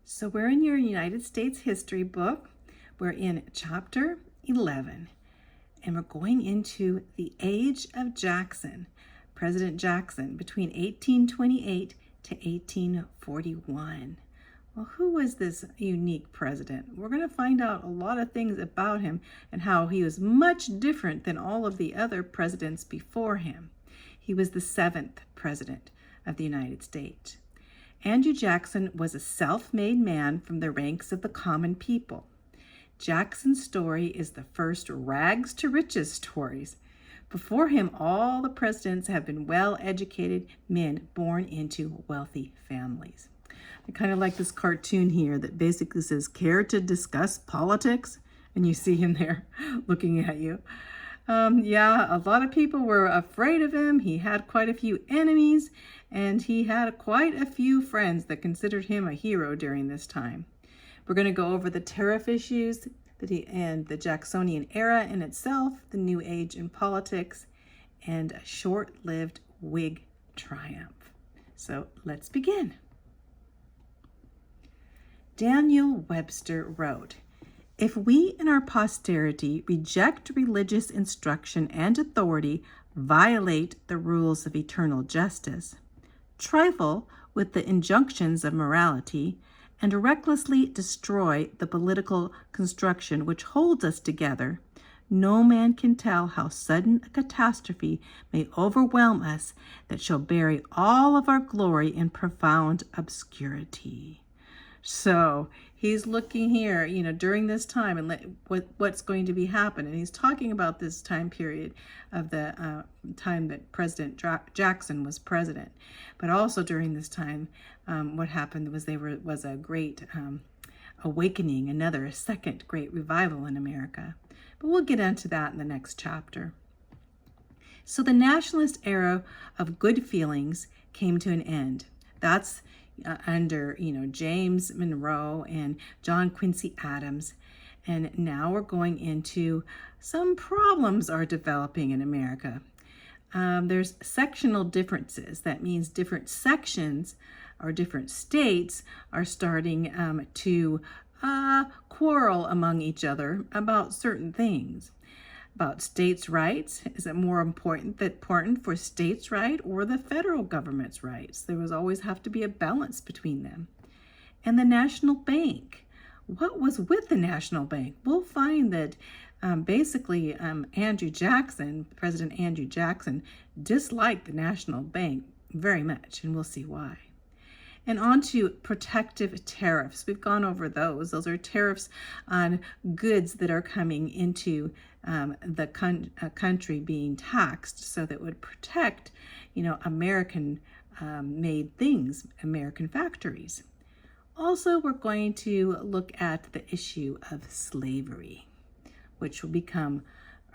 So we're in your United States history book. We're in chapter 11, and we're going into the age of Jackson, President Jackson, between 1828 to 1841. Well, who was this unique president? We're going to find out a lot of things about him and how he was much different than all of the other presidents before him. He was the 7th president of the United States. Andrew Jackson was a self-made man from the ranks of the common people. Jackson's story is the first rags to riches stories. Before him, all the presidents have been well-educated men born into wealthy families. I kind of like this cartoon here that basically says, "Care to discuss politics?" And you see him there looking at you. Yeah, a lot of people were afraid of him. He had quite a few enemies, and he had quite a few friends that considered him a hero during this time. We're going to go over the tariff issues and the Jacksonian era in itself, the new age in politics, and a short-lived Whig triumph. So let's begin. Daniel Webster wrote, "If we in our posterity reject religious instruction and authority, violate the rules of eternal justice, trifle with the injunctions of morality, and recklessly destroy the political construction which holds us together, no man can tell how sudden a catastrophe may overwhelm us that shall bury all of our glory in profound obscurity." So he's looking here, during this time and what's going to be happening. He's talking about this time period of the time that President Jackson was president. But also during this time, what happened was was a great awakening, a second great revival in America. But we'll get into that in the next chapter. So the nationalist era of good feelings came to an end. That's under James Monroe and John Quincy Adams. And now we're going into some problems are developing in America. There's sectional differences. That means different sections or different states are starting to quarrel among each other about certain things. About states' rights. Is it more important for states' right or the federal government's rights? There was always have to be a balance between them. And the National Bank. What was with the National Bank? We'll find that basically Andrew Jackson, President Andrew Jackson, disliked the National Bank very much, and we'll see why. And on to protective tariffs. We've gone over those. Those are tariffs on goods that are coming into the country being taxed, so that would protect, American made things, American factories. Also, we're going to look at the issue of slavery, which will become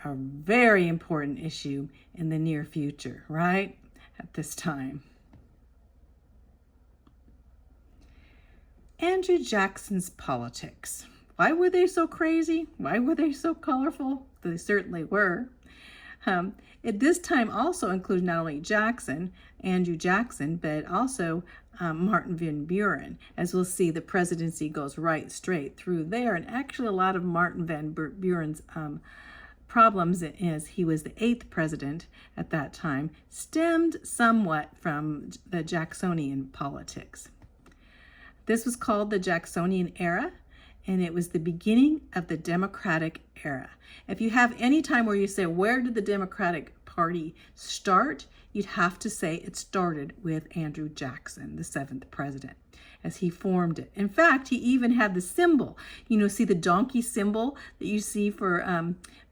a very important issue in the near future, right? At this time. Andrew Jackson's politics. Why were they so crazy? Why were they so colorful? They certainly were. At this time also included not only Andrew Jackson, but also Martin Van Buren. As we'll see, the presidency goes right straight through there. And actually a lot of Martin Van Buren's problems, as he was the 8th president at that time, stemmed somewhat from the Jacksonian politics. This was called the Jacksonian era, and it was the beginning of the Democratic era. If you have any time where you say, where did the Democratic Party start? You'd have to say it started with Andrew Jackson, the 7th president, as he formed it. In fact, he even had the symbol. See the donkey symbol that you see for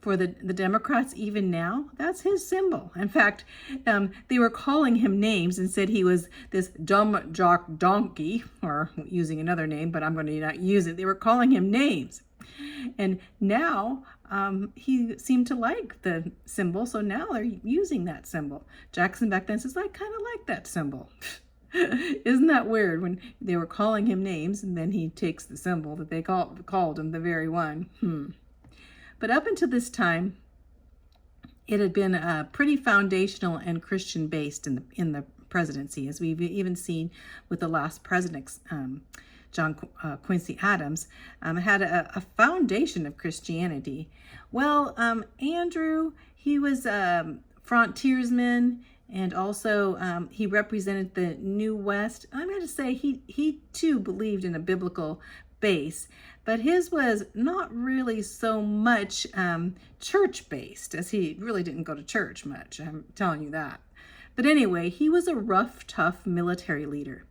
the Democrats even now? That's his symbol. In fact, they were calling him names and said he was this dumb jock donkey, or using another name, but I'm going to not use it. They were calling him names. And now he seemed to like the symbol, so now they're using that symbol. Jackson back then says, I kind of like that symbol. Isn't that weird when they were calling him names and then he takes the symbol that they called him, the very one? But up until this time, it had been pretty foundational and Christian-based in the presidency, as we've even seen with the last president's Quincy Adams, had a foundation of Christianity. Well, Andrew, he was a frontiersman, and also he represented the New West. I'm going to say he too believed in a biblical base, but his was not really so much church-based, as he really didn't go to church much, I'm telling you that. But anyway, he was a rough, tough military leader,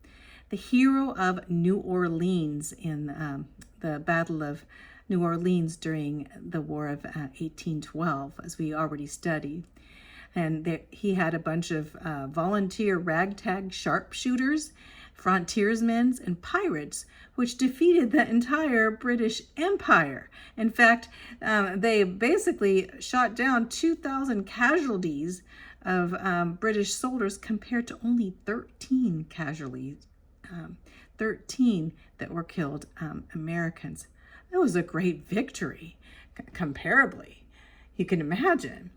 the hero of New Orleans in the Battle of New Orleans during the War of 1812, as we already studied. And he had a bunch of volunteer ragtag sharpshooters, frontiersmen, and pirates, which defeated the entire British Empire. In fact, they basically shot down 2,000 casualties of British soldiers compared to only 13 casualties, 13 that were killed Americans. It was a great victory, comparably, you can imagine.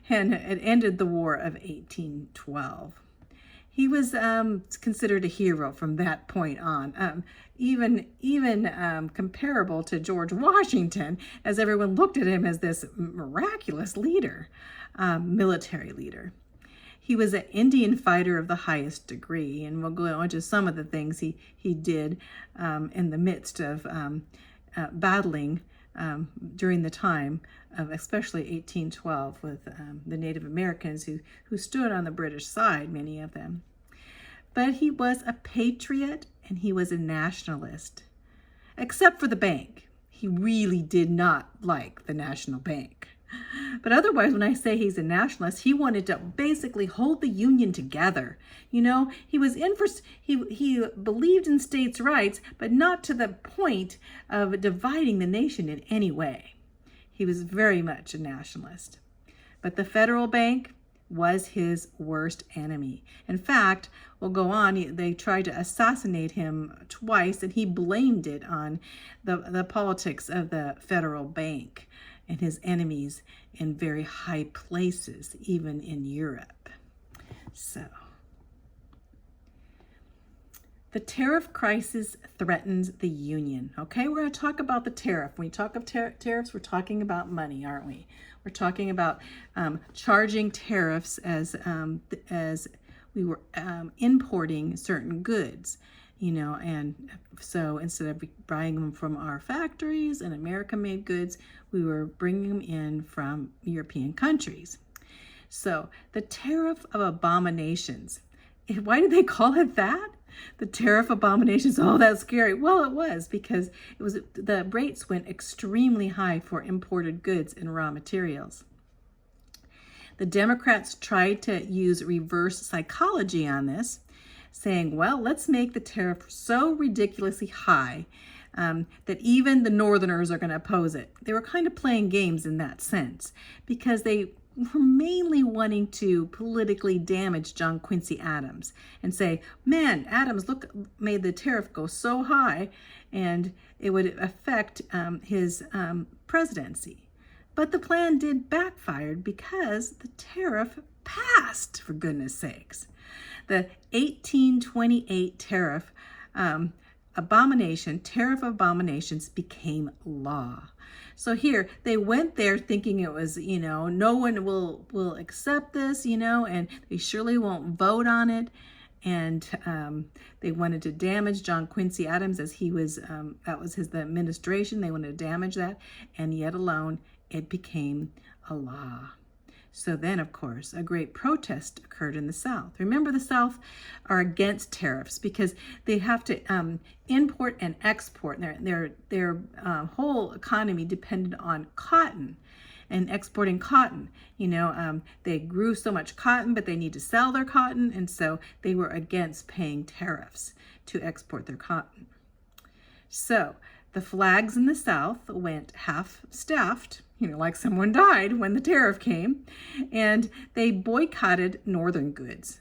And it ended the War of 1812. He was considered a hero from that point on, even comparable to George Washington, as everyone looked at him as this miraculous leader, military leader. He was an Indian fighter of the highest degree, and we'll go into some of the things he did in the midst of battling during the time of especially 1812 with the Native Americans who stood on the British side, many of them. But he was a patriot and he was a nationalist, except for the bank. He really did not like the National Bank. But otherwise, when I say he's a nationalist, he wanted to basically hold the Union together. You know, he was he believed in states' rights, but not to the point of dividing the nation in any way. He was very much a nationalist. But the federal bank was his worst enemy. In fact, we'll go on, they tried to assassinate him twice, and he blamed it on the politics of the federal bank and his enemies in very high places, even in Europe. So, the tariff crisis threatens the Union. Okay, we're going to talk about the tariff. When we talk of tariffs, we're talking about money, aren't we? We're talking about charging tariffs as we were importing certain goods. You know, and so instead of buying them from our factories and American-made goods, we were bringing them in from European countries. So the tariff of abominations. Why did they call it that? The tariff abominations. Oh, that's scary. Well, it was because the rates went extremely high for imported goods and raw materials. The Democrats tried to use reverse psychology on this, saying, well, let's make the tariff so ridiculously high that even the Northerners are going to oppose it. They were kind of playing games in that sense because they were mainly wanting to politically damage John Quincy Adams and say, man, Adams made the tariff go so high and it would affect his presidency. But the plan did backfire because the tariff passed, for goodness sakes. The 1828 tariff abominations became law. So here, they went there thinking it was, you know, no one will accept this, you know, and they surely won't vote on it. And they wanted to damage John Quincy Adams as he was, that was the administration. They wanted to damage that. And yet alone, it became a law. So then, of course, a great protest occurred in the South. Remember, the South are against tariffs because they have to import and export. Their whole economy depended on cotton and exporting cotton. You know, they grew so much cotton, but they need to sell their cotton, and so they were against paying tariffs to export their cotton. So the flags in the South went half-staffed, you know, like someone died when the tariff came, and they boycotted Northern goods.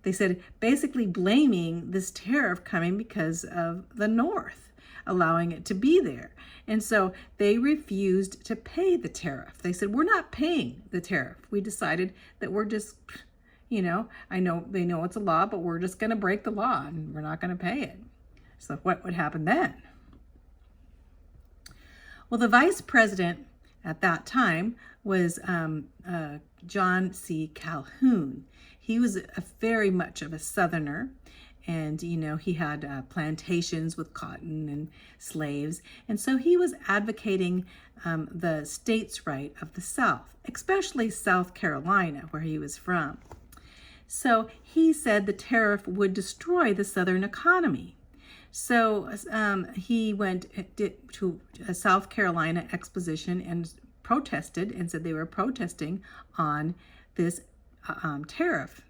They said basically blaming this tariff coming because of the North, allowing it to be there. And so they refused to pay the tariff. They said, we're not paying the tariff. We decided that we're just, you know, I know they know it's a law, but we're just going to break the law and we're not going to pay it. So what would happen then? Well, the vice president at that time was John C. Calhoun. He was very much of a Southerner, and he had plantations with cotton and slaves, and so he was advocating the states' right of the South, especially South Carolina, where he was from. So he said the tariff would destroy the Southern economy. So he went to a South Carolina exposition and protested and said they were protesting on this tariff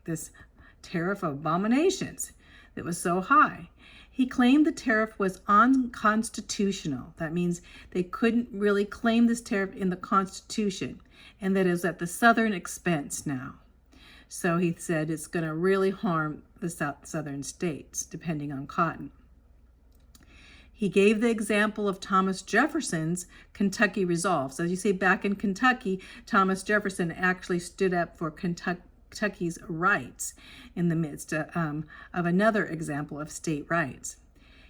of abominations that was so high. He claimed the tariff was unconstitutional. That means they couldn't really claim this tariff in the Constitution, and that it was at the Southern expense now. So he said it's going to really harm the southern states, depending on cotton. He gave the example of Thomas Jefferson's Kentucky Resolve. So as you see, back in Kentucky, Thomas Jefferson actually stood up for Kentucky's rights in the midst of another example of state rights.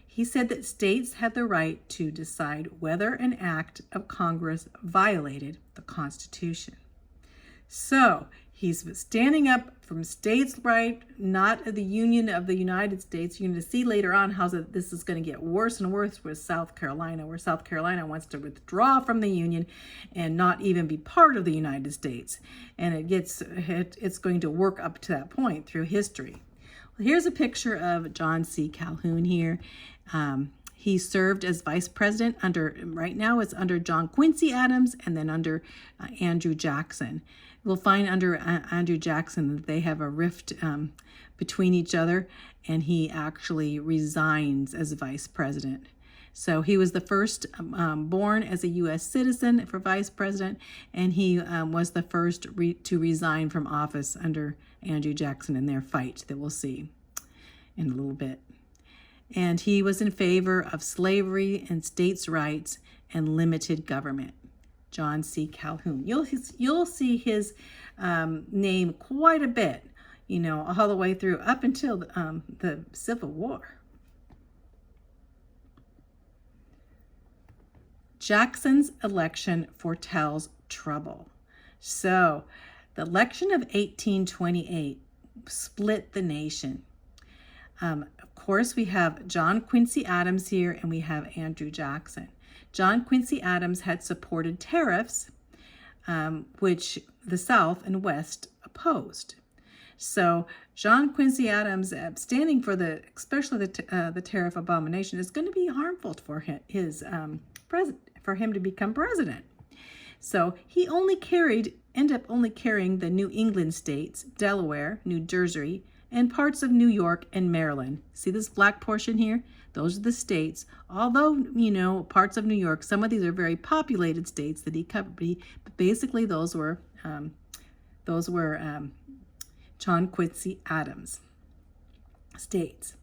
He said that states had the right to decide whether an act of Congress violated the Constitution. So he's standing up from states' right, not the Union of the United States. You're going to see later on how this is going to get worse and worse with South Carolina, where South Carolina wants to withdraw from the Union and not even be part of the United States. And it's going to work up to that point through history. Well, here's a picture of John C. Calhoun here. He served as vice president right now it's under John Quincy Adams and then under Andrew Jackson. We'll find under Andrew Jackson that they have a rift between each other, and he actually resigns as vice president. So he was the first born as a U.S. citizen for vice president, and he was the first to resign from office under Andrew Jackson in their fight that we'll see in a little bit. And he was in favor of slavery and states' rights and limited government. John C. Calhoun. You'll see his name quite a bit, all the way through up until the Civil War. Jackson's election foretells trouble. So, the election of 1828 split the nation. Of course, we have John Quincy Adams here, and we have Andrew Jackson. John Quincy Adams had supported tariffs, which the South and West opposed. So John Quincy Adams standing for especially the tariff abomination is going to be harmful for him to become president. So he ended up only carrying the New England states, Delaware, New Jersey, and parts of New York and Maryland. See this black portion here? Those are the states. Although, parts of New York, some of these are very populated states that he covered, but basically those were John Quincy Adams states.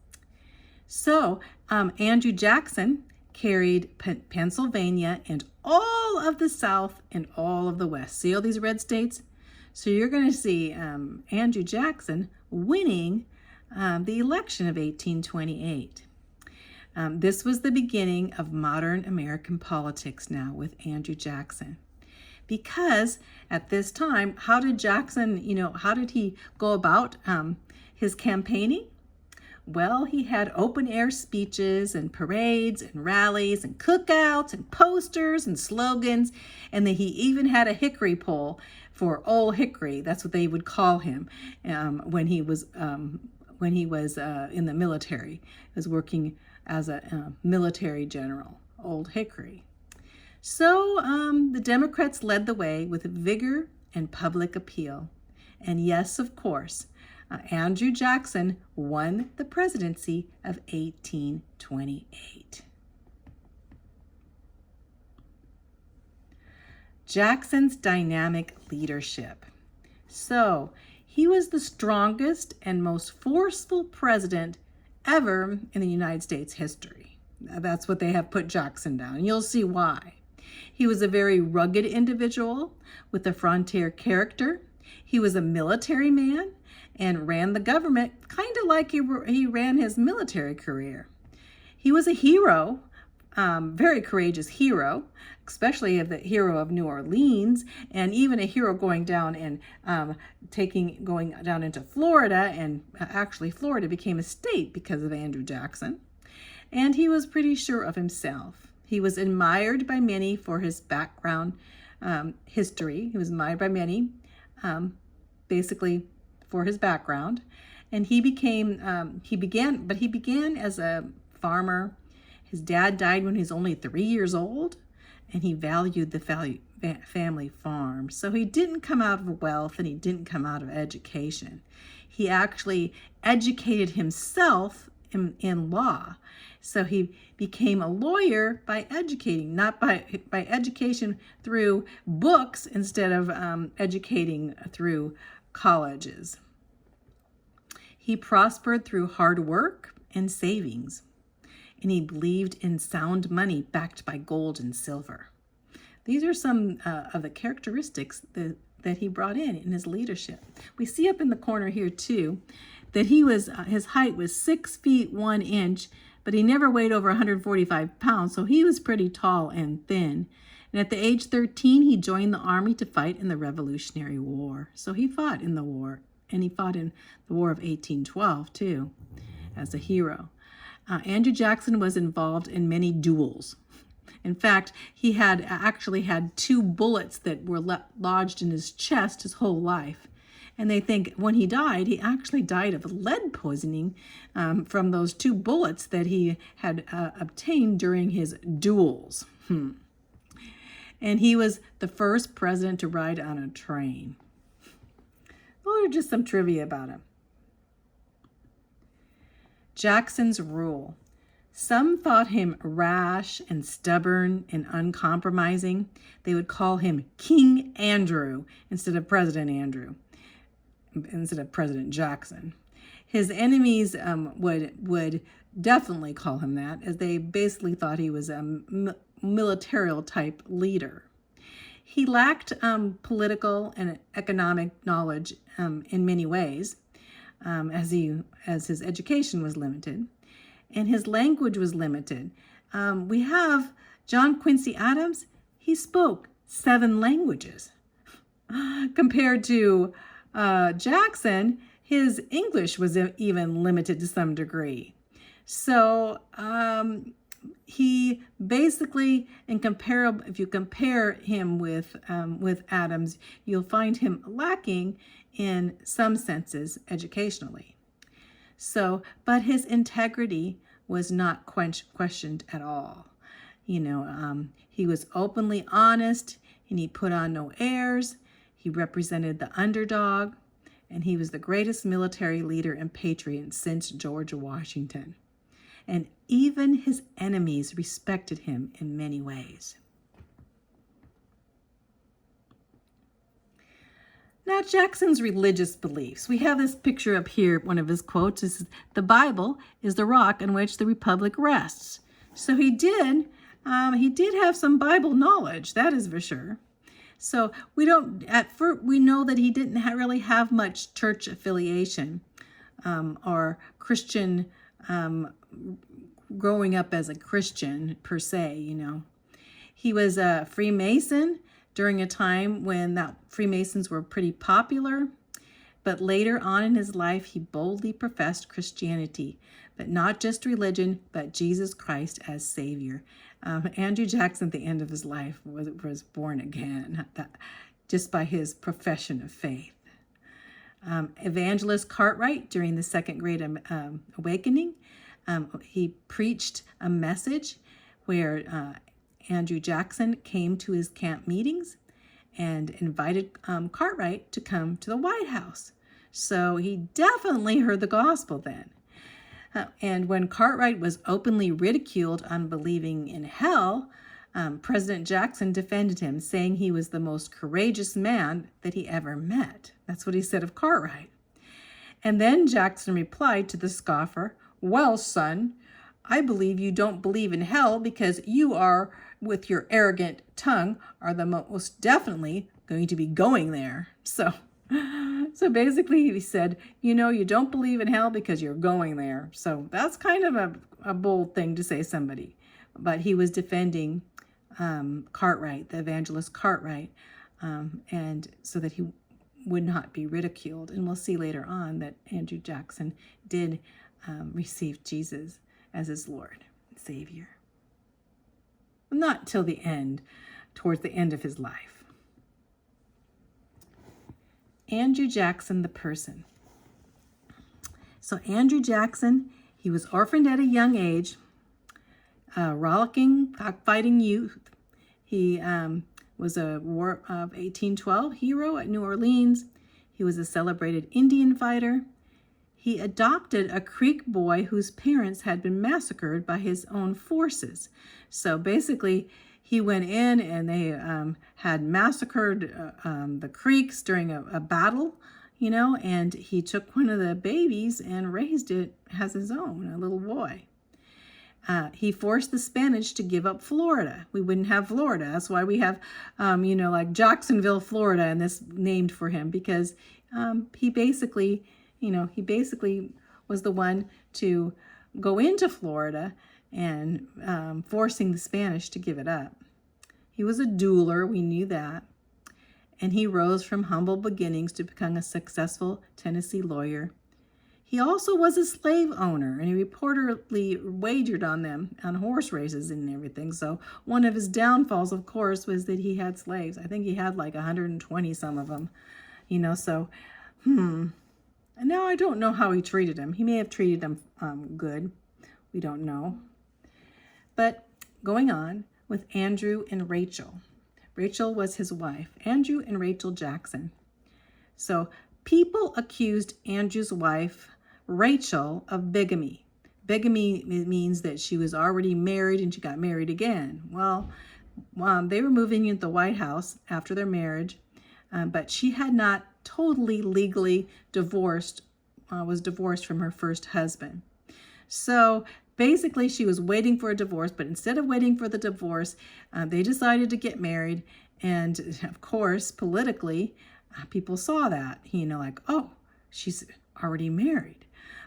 So Andrew Jackson carried Pennsylvania and all of the South and all of the West. See all these red states? So you're going to see Andrew Jackson winning the election of 1828. This was the beginning of modern American politics now with Andrew Jackson. Because at this time, how did he go about his campaigning? Well, he had open air speeches and parades and rallies and cookouts and posters and slogans. And then he even had a hickory pole for Old Hickory. That's what they would call him when he was in the military. He was working as a military general, Old Hickory. So the Democrats led the way with vigor and public appeal. And yes, of course, Andrew Jackson won the presidency of 1828. Jackson's dynamic leadership. So he was the strongest and most forceful president ever in the United States history. That's what they have put Jackson down, and you'll see why. He was a very rugged individual with a frontier character. He was a military man and ran the government kind of like he ran his military career. He was a hero, very courageous hero, especially the hero of New Orleans, and even a hero going down and going down into Florida, and actually Florida became a state because of Andrew Jackson. And he was pretty sure of himself. He was admired by many for his background history. He was admired by many, basically for his background, and he began as a farmer. His dad died when he was only 3 years old, and he valued the family farm. So he didn't come out of wealth, and he didn't come out of education. He actually educated himself in law. So he became a lawyer by educating, not by education through books instead of educating through colleges. He prospered through hard work and savings, and he believed in sound money backed by gold and silver. These are some of the characteristics that he brought in his leadership. We see up in the corner here too that his height was 6 feet 1 inch, but he never weighed over 145 pounds, so he was pretty tall and thin. And at the age 13, he joined the army to fight in the Revolutionary War. So he fought in the war, and he fought in the War of 1812 too, as a hero. Andrew Jackson was involved in many duels. In fact, he actually had 2 bullets that were lodged in his chest his whole life. And they think when he died, he actually died of lead poisoning from those 2 bullets that he had obtained during his duels. And he was the first president to ride on a train. Those are just some trivia about him. Jackson's rule. Some thought him rash and stubborn and uncompromising. They would call him King Andrew instead of President Jackson. His enemies would definitely call him that, as they basically thought he was a military type leader. He lacked political and economic knowledge in many ways, as his education was limited, and his language was limited. We have John Quincy Adams. He spoke 7 languages. Compared to Jackson, his English was even limited to some degree. So he basically, if you compare him with Adams, you'll find him lacking in some senses educationally. So, but his integrity was not questioned at all. He was openly honest, and he put on no airs. He represented the underdog, and he was the greatest military leader and patriot since George Washington. And even his enemies respected him in many ways. Now, Jackson's religious beliefs. We have this picture up here, one of his quotes is, "The Bible is the rock on which the republic rests." So he did have some Bible knowledge, that is for sure. So we know that he didn't really have much church affiliation or Christian, growing up as a Christian per se, He was a Freemason during a time when that Freemasons were pretty popular, but later on in his life, he boldly professed Christianity, but not just religion, but Jesus Christ as Savior. Andrew Jackson, at the end of his life, was born again, just by his profession of faith. Evangelist Cartwright, during the Second Great Awakening, he preached a message where Andrew Jackson came to his camp meetings and invited Cartwright to come to the White House. So he definitely heard the gospel then. And when Cartwright was openly ridiculed on believing in hell, President Jackson defended him, saying he was the most courageous man that he ever met. That's what he said of Cartwright. And then Jackson replied to the scoffer, "Well, son, I believe you don't believe in hell because you are, with your arrogant tongue, are the most definitely going to be going there." So So basically, he said, you don't believe in hell because you're going there. So that's kind of a bold thing to say somebody. But he was defending Cartwright, the evangelist Cartwright, and so that he would not be ridiculed. And we'll see later on that Andrew Jackson did receive Jesus as his Lord and Savior. Not till the end, towards the end of his life. Andrew Jackson, the person. So Andrew Jackson, he was orphaned at a young age, a rollicking, cockfighting youth. He was a War of 1812 hero at New Orleans. He was a celebrated Indian fighter. He adopted a Creek boy whose parents had been massacred by his own forces. So basically, he went in and they had massacred the Creeks during a battle, and he took one of the babies and raised it as his own, a little boy. He forced the Spanish to give up Florida. We wouldn't have Florida. That's why we have, like Jacksonville, Florida, and this named for him, because he basically was the one to go into Florida and forcing the Spanish to give it up. He was a dueler, we knew that. And he rose from humble beginnings to become a successful Tennessee lawyer. He also was a slave owner, and he reportedly wagered on them on horse races and everything. So one of his downfalls, of course, was that he had slaves. I think he had like 120 some of them, so, And now I don't know how he treated them. He may have treated them good. We don't know. But going on with Andrew and Rachel. Rachel was his wife, Andrew and Rachel Jackson. So people accused Andrew's wife, Rachel, of bigamy. Bigamy means that she was already married and she got married again. Well, they were moving into the White House after their marriage, but she had not totally legally was divorced from her first husband. So basically she was waiting for a divorce, but instead of waiting for the divorce, they decided to get married. And of course, politically, people saw that, like, oh, she's already married.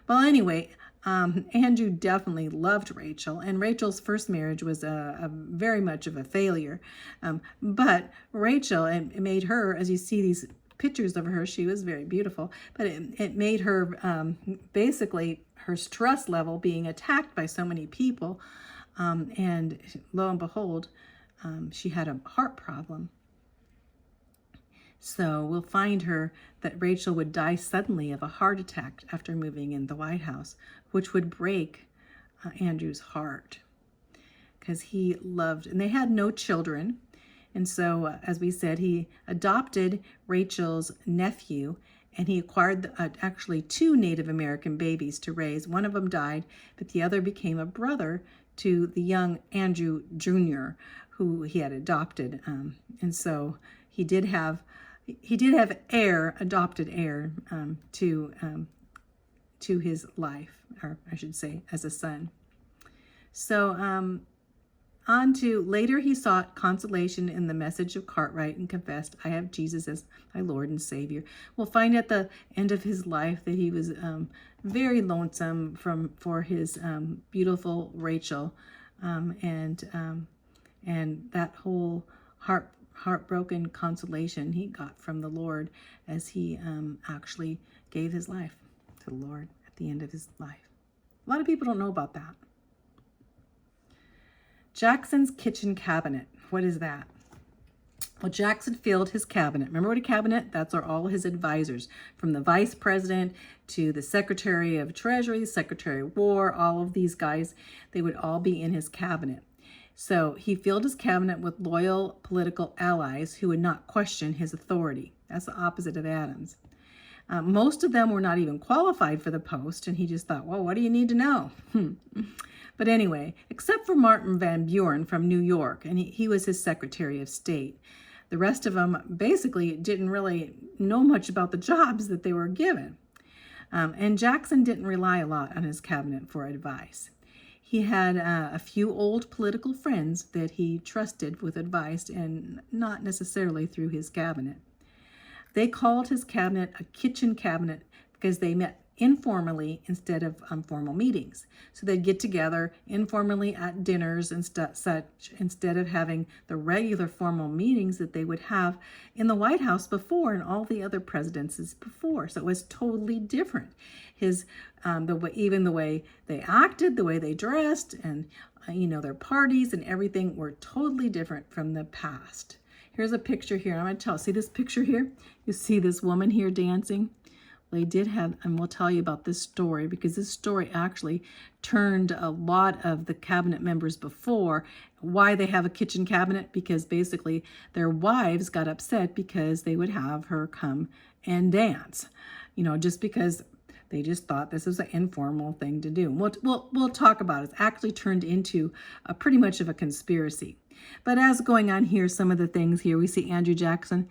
Well, anyway, Andrew definitely loved Rachel, and Rachel's first marriage was a very much of a failure. But Rachel, it made her, as you see these pictures of her, she was very beautiful, but it made her basically her stress level being attacked by so many people, and lo and behold, she had a heart problem. So we'll find that Rachel would die suddenly of a heart attack after moving in the White House, which would break Andrew's heart, because he loved, and they had no children. And so, as we said, he adopted Rachel's nephew, and he acquired actually 2 Native American babies to raise. One of them died, but the other became a brother to the young Andrew Jr., who he had adopted. And so he did have adopted heir to his life, or I should say, as a son. So on to later, he sought consolation in the message of Cartwright and confessed, "I have Jesus as my Lord and Savior." We'll find at the end of his life that he was very lonesome for his beautiful Rachel, and that whole heartbroken consolation he got from the Lord as he actually gave his life to the Lord at the end of his life. A lot of people don't know about that. Jackson's kitchen cabinet. What is that? Well, Jackson filled his cabinet. Remember what a cabinet? That's all his advisors, from the vice president to the secretary of treasury, secretary of war, all of these guys, they would all be in his cabinet. So he filled his cabinet with loyal political allies who would not question his authority. That's the opposite of Adams. Most of them were not even qualified for the post, and he just thought, well, what do you need to know? But anyway, except for Martin Van Buren from New York, and he was his Secretary of State. The rest of them basically didn't really know much about the jobs that they were given. And Jackson didn't rely a lot on his cabinet for advice. He had a few old political friends that he trusted with advice, and not necessarily through his cabinet. They called his cabinet a kitchen cabinet because they met informally instead of formal meetings. So they'd get together informally at dinners and such instead of having the regular formal meetings that they would have in the White House before and all the other presidencies before. So it was totally different. Even the way they acted, the way they dressed, and their parties and everything were totally different from the past. Here's a picture here. I'm going to see this picture here? You see this woman here dancing? Well, they did have, and we'll tell you about this story because this story actually turned a lot of the cabinet members before. Why they have a kitchen cabinet? Because basically their wives got upset because they would have her come and dance, just because they just thought this was an informal thing to do. We'll talk about it. It's actually turned into pretty much of a conspiracy. But as going on here, some of the things here, we see Andrew Jackson.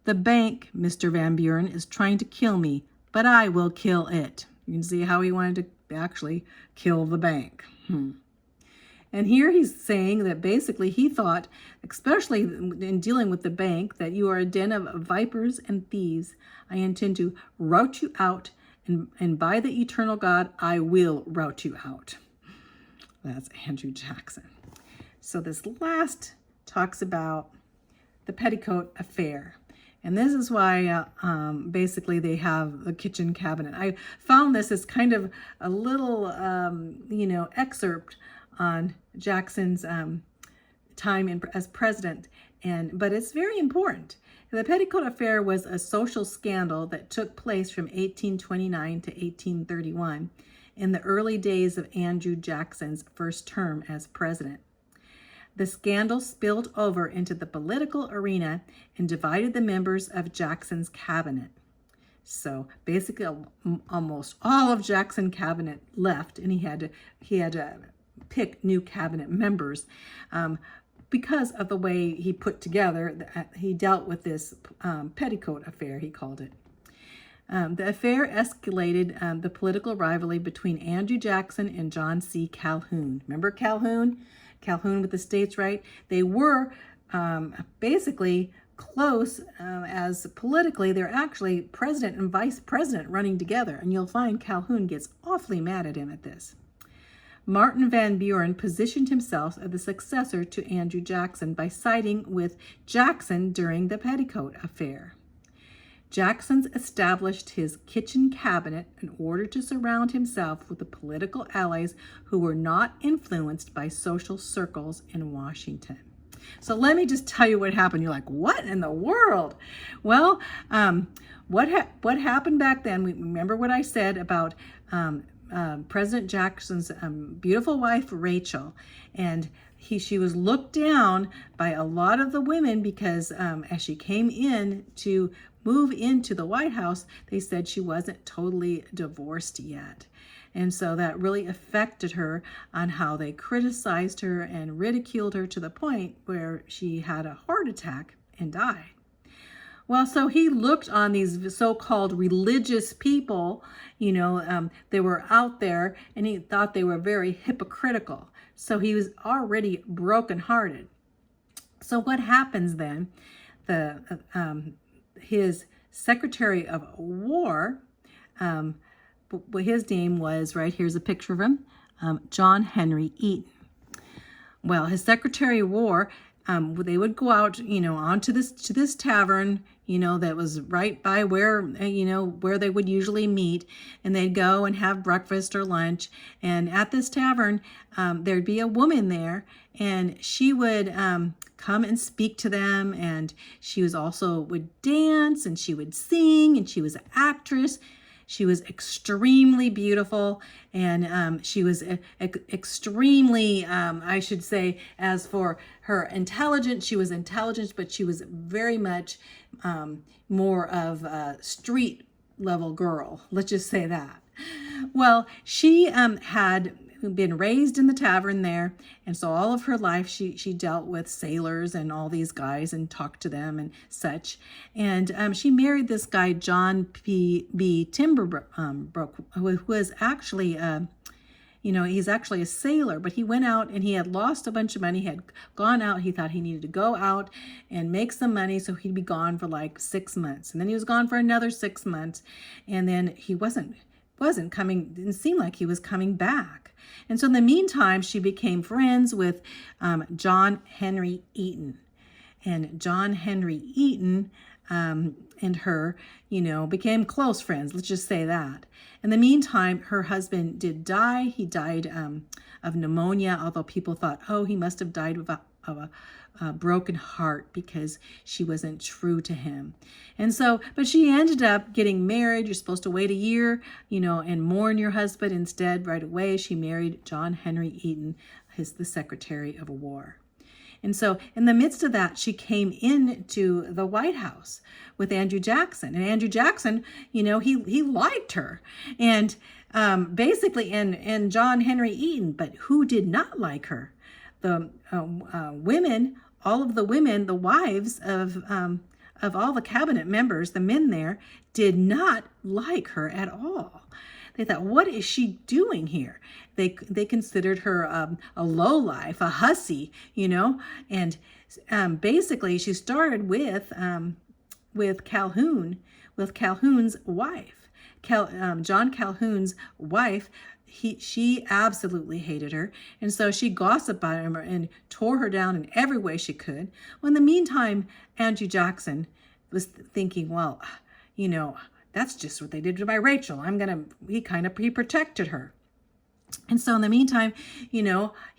The bank, Mr. Van Buren, is trying to kill me, but I will kill it. You can see how he wanted to actually kill the bank. And here he's saying that basically he thought, especially in dealing with the bank, that you are a den of vipers and thieves. I intend to rout you out, and by the eternal God, I will rout you out. That's Andrew Jackson. So this last talks about the petticoat affair. And this is why basically they have the kitchen cabinet. I found this as kind of a little, excerpt on Jackson's time as president, but it's very important. The petticoat affair was a social scandal that took place from 1829 to 1831 in the early days of Andrew Jackson's first term as president. The scandal spilled over into the political arena and divided the members of Jackson's cabinet. So basically almost all of Jackson's cabinet left, and he had to pick new cabinet members because of the way he put together, he dealt with this petticoat affair, he called it. The affair escalated the political rivalry between Andrew Jackson and John C. Calhoun. Remember Calhoun? Calhoun with the states' right? They were basically close as politically. They're actually president and vice president running together, and you'll find Calhoun gets awfully mad at him at this. Martin Van Buren positioned himself as the successor to Andrew Jackson by siding with Jackson during the petticoat affair. Jackson established his kitchen cabinet in order to surround himself with the political allies who were not influenced by social circles in Washington. So let me just tell you what happened. You're like, what in the world? Well, what happened back then? Remember what I said about President Jackson's beautiful wife, Rachel, and she was looked down by a lot of the women because as she came in to move into the White House, they said she wasn't totally divorced yet. And so that really affected her on how they criticized her and ridiculed her to the point where she had a heart attack and died. Well, so he looked on these so-called religious people, they were out there, and he thought they were very hypocritical. So he was already brokenhearted. So what happens then? His Secretary of War, his name was, right here's a picture of him, John Henry Eaton. Well, his Secretary of War, they would go out, onto this tavern, that was right by where they would usually meet, and they'd go and have breakfast or lunch. And at this tavern, there'd be a woman there, and she would come and speak to them, and she would dance, and she would sing, and she was an actress. She was extremely beautiful, and she was extremely, I should say, as for her intelligence, she was intelligent, but she was very much more of a street level girl. Let's just say that. Well, she had been raised in the tavern there, and so all of her life she dealt with sailors and all these guys and talked to them and such. And she married this guy John B. Timberbrook, who was actually he's actually a sailor, but he went out and he had lost a bunch of money. He had gone out. He thought he needed to go out and make some money, so he'd be gone for like 6 months. And then he was gone for another 6 months. And then he wasn't coming, didn't seem like he was coming back. And so in the meantime, she became friends with John Henry Eaton. And John Henry Eaton and her, became close friends. Let's just say that. In the meantime, her husband did die. He died of pneumonia, although people thought, oh, he must have died of a broken heart because she wasn't true to him. And so, but she ended up getting married. You're supposed to wait a year, and mourn your husband. Instead, right away, she married John Henry Eaton, the Secretary of War. And so in the midst of that, she came into the White House with Andrew Jackson. And Andrew Jackson, he liked her. And basically, and John Henry Eaton, but who did not like her? The women, all of the women, the wives of all the cabinet members, the men there, did not like her at all. They thought, what is she doing here? They considered her a lowlife, a hussy, and basically she started with Calhoun, with Calhoun's wife. John Calhoun's wife, she absolutely hated her, and so she gossiped about her and tore her down in every way she could. Well, in the meantime, Andrew Jackson was thinking, well, that's just what they did to my Rachel. He protected her. And so in the meantime, he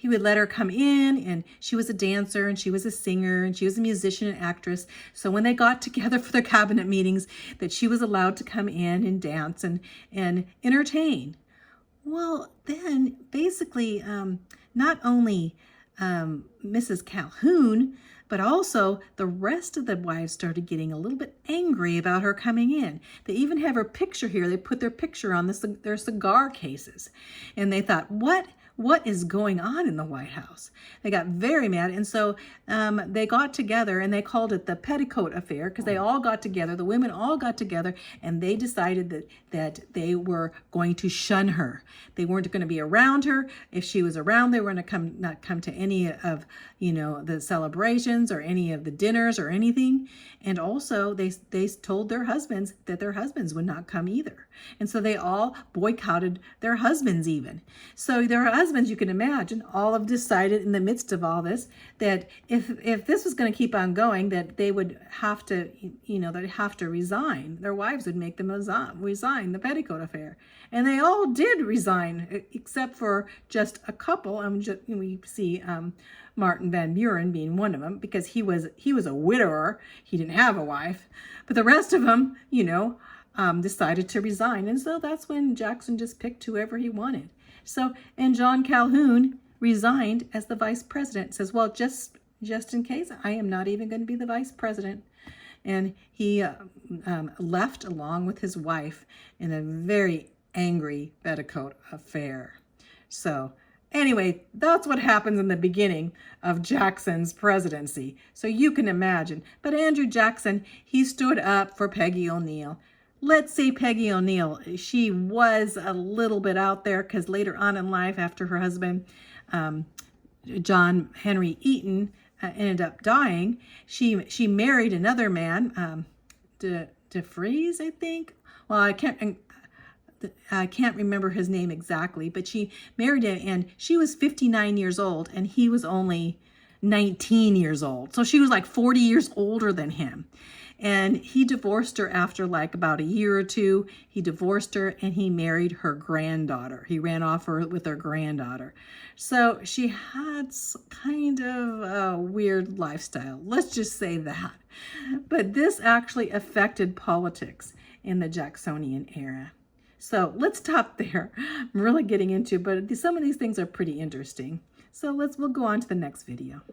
would let her come in, and she was a dancer and she was a singer and she was a musician and actress. So when they got together for their cabinet meetings, that she was allowed to come in and dance and entertain. Well, then basically, not only Mrs. Calhoun, but also the rest of the wives started getting a little bit angry about her coming in. They even have her picture here. They put their picture on their cigar cases. And they thought, what is going on in the White House? They got very mad. And so they got together and they called it the Petticoat Affair, because they all got together, the women all got together, and they decided that they were going to shun her. They weren't going to be around her. If she was around, they were going to not come to any of the celebrations or any of the dinners or anything. And also they told their husbands that their husbands would not come either. And so they all boycotted their husbands even. So their husbands, you can imagine, all have decided in the midst of all this that if this was going to keep on going, that they would have to, they'd have to resign. Their wives would make them resign the Petticoat Affair. And they all did resign, except for just a couple. We see Martin Van Buren being one of them, because he was a widower. He didn't have a wife. But the rest of them, decided to resign. And so that's when Jackson just picked whoever he wanted. So, and John Calhoun resigned as the vice president. Says, well, just in case, I am not even going to be the vice president. And he left along with his wife in a very angry Petticoat Affair. So anyway, that's what happens in the beginning of Jackson's presidency. So you can imagine. But Andrew Jackson, he stood up for Peggy O'Neill. Let's say Peggy O'Neill, she was a little bit out there, because later on in life, after her husband, John Henry Eaton, ended up dying, she married another man, DeFries, I think. Well, I can't remember his name exactly, but she married him, and she was 59 years old, and he was only 19 years old. So she was like 40 years older than him. And he divorced her after like about a year or two. He divorced her and he married her granddaughter. He ran off with her granddaughter. So she had kind of a weird lifestyle. Let's just say that. But this actually affected politics in the Jacksonian era. So let's stop there. I'm really getting into, but some of these things are pretty interesting. So we'll go on to the next video.